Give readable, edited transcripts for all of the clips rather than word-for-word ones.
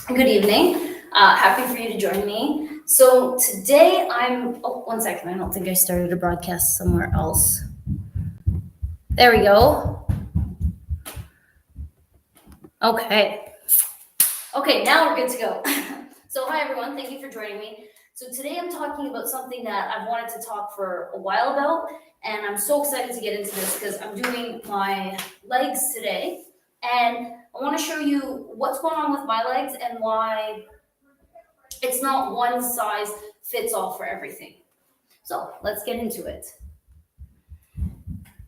Good evening. Happy for you to join me. So today one second. I don't think I started a broadcast somewhere else. There we go. Okay. Okay, now we're good to go. So hi everyone. Thank you for joining me. So today I'm talking about something that I've wanted to talk for a while about, and I'm so excited to get into this because I'm doing my legs today, and I want to show you what's going on with my legs and why it's not one size fits all for everything. So let's get into it.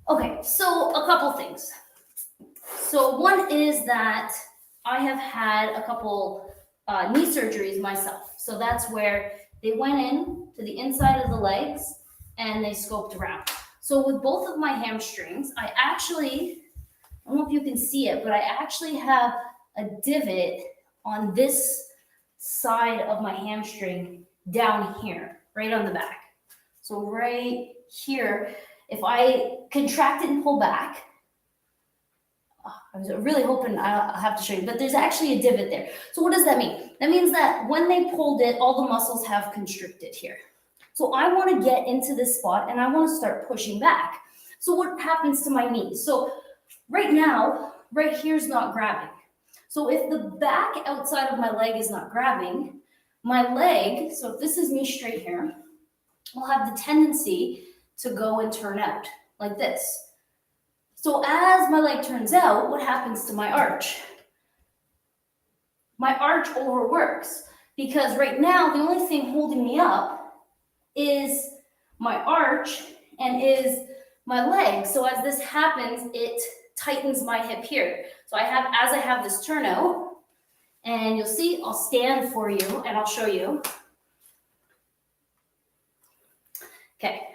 Okay, so a couple things. So one is that I have had a couple knee surgeries myself. So that's where they went in to the inside of the legs and they scoped around. So with both of my hamstrings, I don't know if you can see it, but I actually have a divot on this side of my hamstring down here, right on the back. So right here, if I contract it and pull back, I was really hoping I'll have to show you, but there's actually a divot there. So what does that mean? That means that when they pulled it, all the muscles have constricted here. So I want to get into this spot and I want to start pushing back. So what happens to my knees? So right now, right here's not grabbing. So if the back outside of my leg is not grabbing, my leg, so if this is me straight here, will have the tendency to go and turn out like this. So as my leg turns out, what happens to my arch? My arch overworks because right now the only thing holding me up is my arch and is my leg. So as this happens, it tightens my hip here. So as I have this turnout, and you'll see, I'll stand for you and I'll show you. Okay.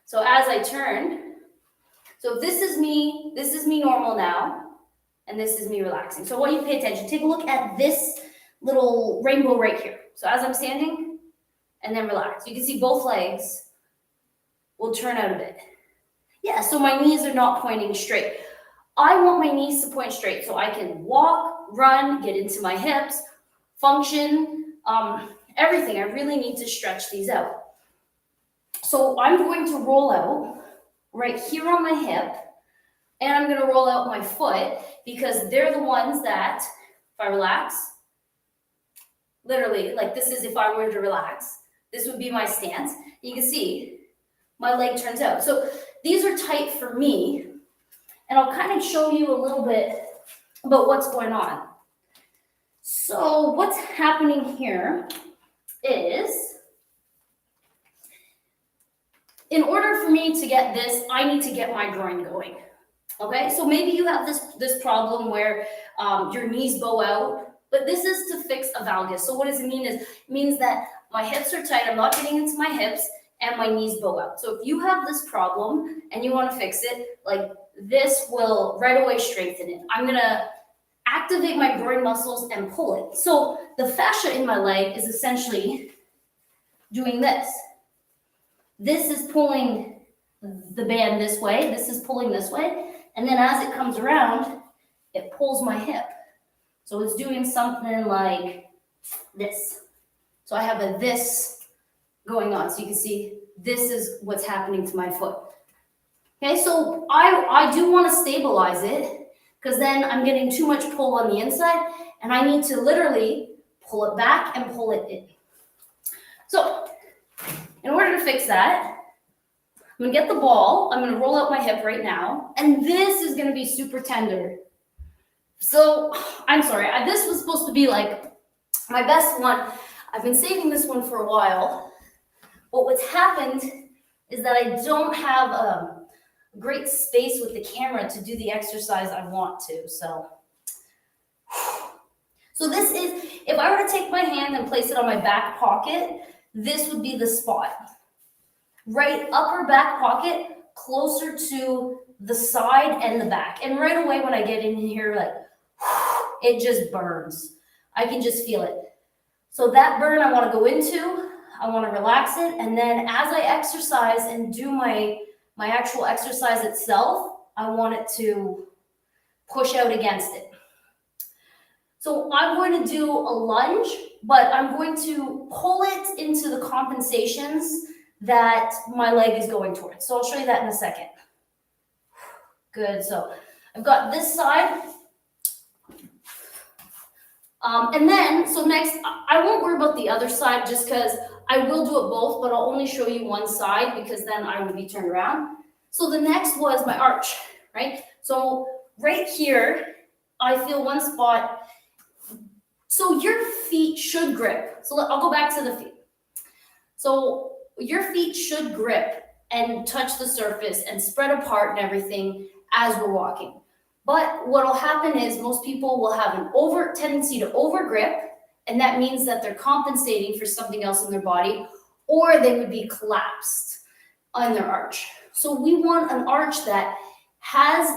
So as I turn, so this is me normal now, and this is me relaxing. So I want you to pay attention. Take a look at this little rainbow right here. So as I'm standing, and then relax. You can see both legs will turn out a bit. Yeah, so my knees are not pointing straight. I want my knees to point straight so I can walk, run, get into my hips, function, everything. I really need to stretch these out. So I'm going to roll out right here on my hip, and I'm going to roll out my foot because they're the ones that, if I relax, literally, like this is if I were to relax, this would be my stance. You can see my leg turns out. So these are tight for me, and I'll kind of show you a little bit about what's going on. So what's happening here is, in order for me to get this, I need to get my groin going. Okay, so maybe you have this problem where your knees bow out, but this is to fix a valgus. So what does it mean? It means that my hips are tight, I'm not getting into my hips, and my knees bow out. So if you have this problem and you want to fix it, like this will right away strengthen it. I'm gonna activate my groin muscles and pull it. So the fascia in my leg is essentially doing this. This is pulling the band this way, this is pulling this way, and then as it comes around, it pulls my hip. So it's doing something like this. So I have this going on. So you can see this is what's happening to my foot. Okay, so I do want to stabilize it because then I'm getting too much pull on the inside and I need to literally pull it back and pull it in. So in order to fix that, I'm gonna get the ball, I'm gonna roll out my hip right now, and this is gonna be super tender. So, I'm sorry, this was supposed to be like my best one. I've been saving this one for a while, but what's happened is that I don't have a great space with the camera to do the exercise I want to, so this is, if I were to take my hand and place it on my back pocket, this would be the spot. Right upper back pocket, closer to the side and the back. And right away when I get in here, like, it just burns. I can just feel it. So that burn I want to go into, I want to relax it. And then as I exercise and do my actual exercise itself, I want it to push out against it. So I'm going to do a lunge, but I'm going to pull it into the compensations that my leg is going towards. So I'll show you that in a second. Good, so I've got this side. And then, so next, I won't worry about the other side just because I will do it both, but I'll only show you one side because then I would be turned around. So the next was my arch, right? So right here, I feel one spot. So your feet should grip. So I'll go back to the feet. So your feet should grip and touch the surface and spread apart and everything as we're walking. But what will happen is most people will have an tendency to over grip, and that means that they're compensating for something else in their body, or they would be collapsed on their arch. So we want an arch that has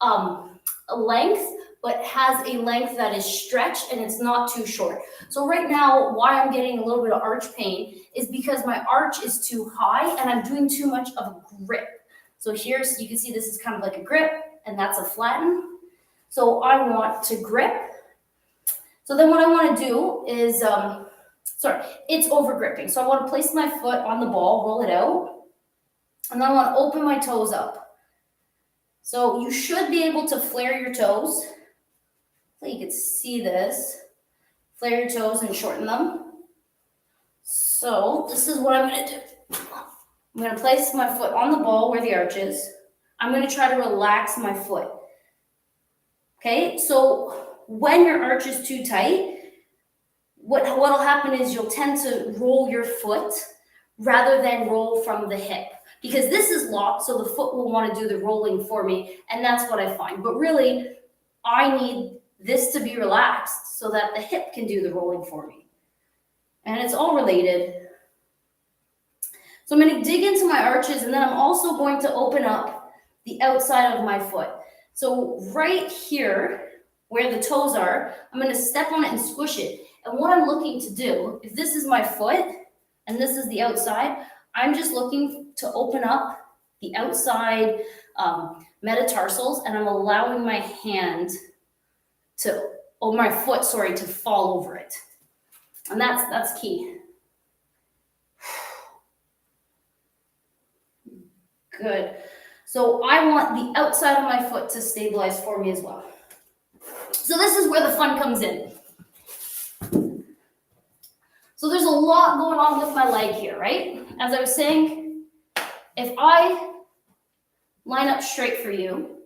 a length, but has a length that is stretched and it's not too short. So right now, why I'm getting a little bit of arch pain is because my arch is too high and I'm doing too much of a grip. So here's, you can see this is kind of like a grip and that's a flatten. So I want to grip. So then what I want to do is, it's over gripping. So I want to place my foot on the ball, roll it out, and then I want to open my toes up. So you should be able to flare your toes. So you can see this. Flare your toes and shorten them. So this is what I'm going to do. I'm going to place my foot on the ball where the arch is. I'm going to try to relax my foot. Okay, so when your arch is too tight, what'll happen is you'll tend to roll your foot rather than roll from the hip. Because this is locked, so the foot will want to do the rolling for me, and that's what I find. But really, I need this to be relaxed so that the hip can do the rolling for me. And it's all related. So I'm going to dig into my arches, and then I'm also going to open up the outside of my foot. So right here, where the toes are, I'm going to step on it and squish it. And what I'm looking to do, if this is my foot, and this is the outside, I'm just looking to open up the outside metatarsals, and I'm allowing my hand my foot to fall over it. And that's key. Good. So I want the outside of my foot to stabilize for me as well. So this is where the fun comes in. So there's a lot going on with my leg here, right? As I was saying, if I line up straight for you,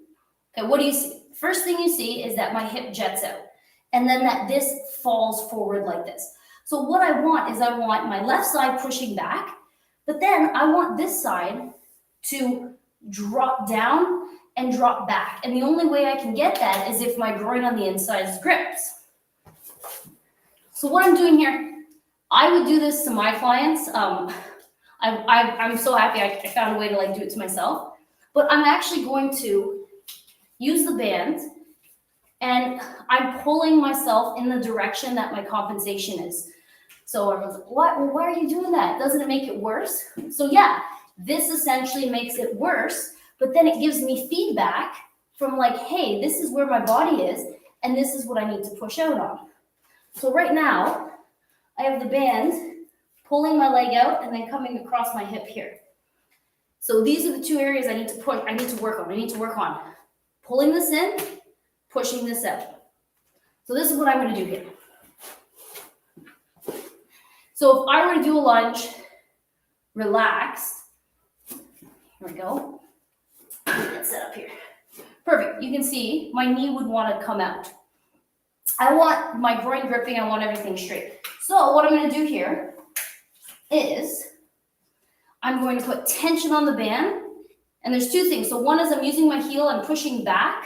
okay, what do you see? First thing you see is that my hip jets out, and then that this falls forward like this. So what I want is I want my left side pushing back, but then I want this side to drop down and drop back. And the only way I can get that is if my groin on the inside is grips. So what I'm doing here, I would do this to my clients. I'm so happy I found a way to do it to myself. But I'm actually going to use the band, and I'm pulling myself in the direction that my compensation is. So everyone's like, what? Well, why are you doing that? Doesn't it make it worse? So yeah, this essentially makes it worse, but then it gives me feedback from hey, this is where my body is, and this is what I need to push out on. So right now, I have the band pulling my leg out and then coming across my hip here. So these are the two areas I need to work on. I need to work on pulling this in, pushing this out. So this is what I'm going to do here. So if I were to do a lunge, relaxed, here we go. Let's set up here. Perfect. You can see my knee would want to come out. I want my groin gripping. I want everything straight. So what I'm going to do here is I'm going to put tension on the band. And there's two things. So one is I'm using my heel, I'm pushing back,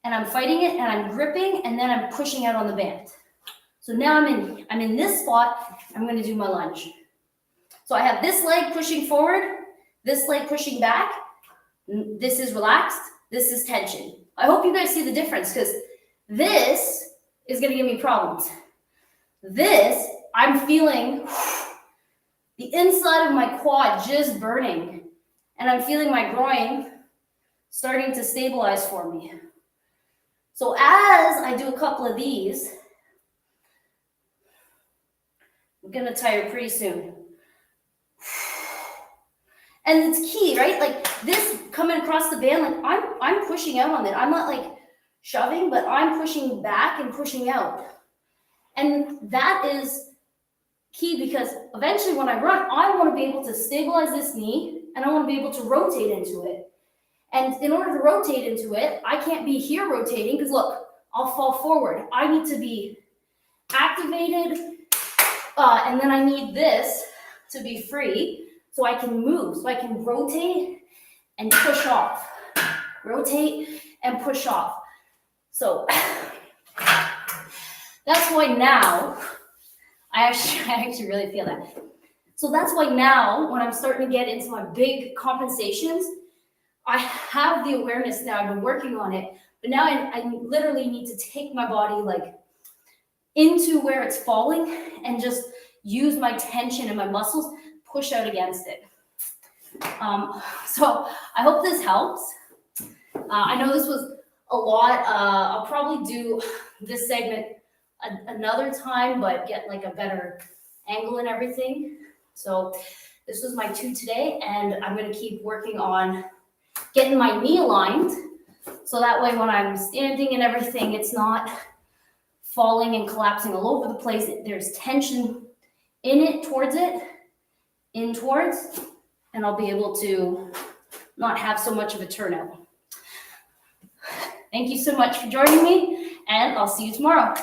and I'm fighting it, and I'm gripping, and then I'm pushing out on the band. So now I'm in this spot. I'm going to do my lunge. So I have this leg pushing forward, this leg pushing back. This is relaxed. This is tension. I hope you guys see the difference, because this is going to give me problems. This, I'm feeling the inside of my quad just burning. And I'm feeling my groin starting to stabilize for me. So as I do a couple of these, I'm gonna tire pretty soon. And it's key, right? Like this coming across the band, like I'm pushing out on it. I'm not like shoving, but I'm pushing back and pushing out. And that is key because eventually when I run, I want to be able to stabilize this knee and I want to be able to rotate into it. And in order to rotate into it, I can't be here rotating because look, I'll fall forward. I need to be activated, and then I need this to be free so I can move, so I can rotate and push off. Rotate and push off. So that's why now, I actually really feel that. So that's why now, when I'm starting to get into my big compensations, I have the awareness now. I've been working on it, but now I literally need to take my body like into where it's falling and just use my tension and my muscles, push out against it. So I hope this helps. I know this was a lot. I'll probably do this segment another time, but get like a better angle and everything. So this was my 2 today, and I'm going to keep working on getting my knee aligned so that way when I'm standing and everything, it's not falling and collapsing all over the place. There's tension in it, towards it, in towards, and I'll be able to not have so much of a turnout. Thank you so much for joining me, and I'll see you tomorrow.